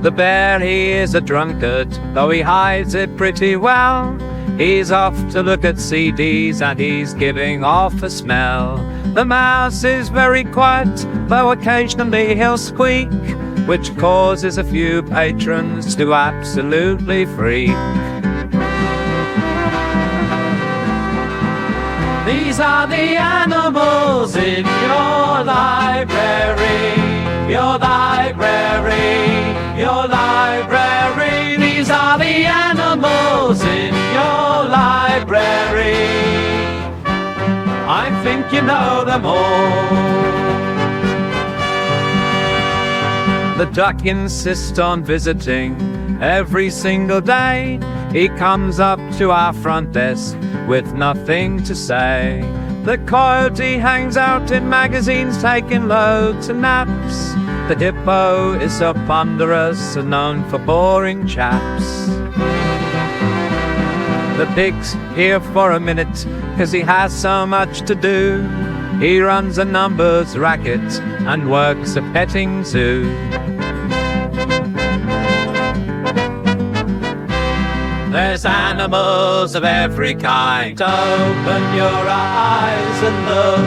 The bear, he is a drunkard, though he hides it pretty well. He's off to look at CDs and he's giving off a smell. The mouse is very quiet, though occasionally he'll squeak, which causes a few patrons to absolutely freak. These are the animals in your library, your library, your library. These are the animals in your library. I think you know them all. The duck insists on visiting every single day. He comes up to our front desk with nothing to say. The coyote hangs out in magazines taking loads of naps. The hippo is so ponderous and known for boring chaps. The pig's here for a minute, 'cause he has so much to do. He runs a numbers racket and works a petting zoo. There's animals of every kind. Open your eyes and look.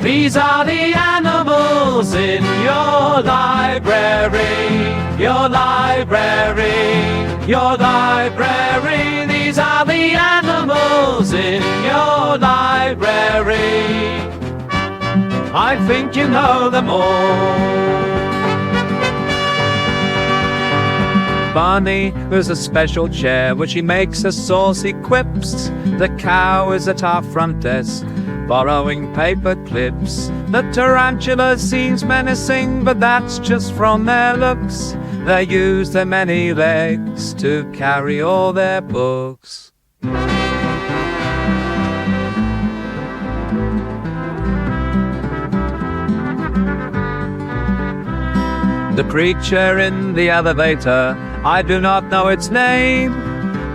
These are the animals in your library, your library, your library. These are the animals in your library. I think you know them all. Barney has a special chair which he makes us saucy quips. The cow is at our front desk borrowing paper clips. The tarantula seems menacing, but that's just from their looks. They use their many legs to carry all their books. The creature in the elevator, I do not know its name.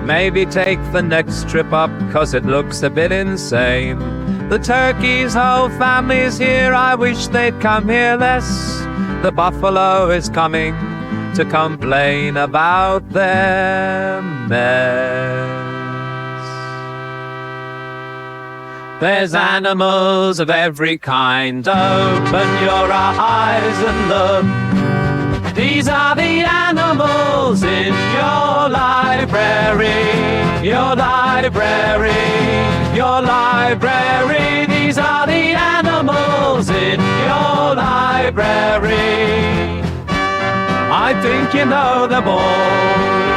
Maybe take the next trip up, 'cause it looks a bit insane. The turkey's whole family's here, I wish they'd come here less. The buffalo is coming to complain about their mess. There's animals of every kind. Open your eyes and look. These are the animals in your library, your library, your library. These are the animals in your library. I think you know them all.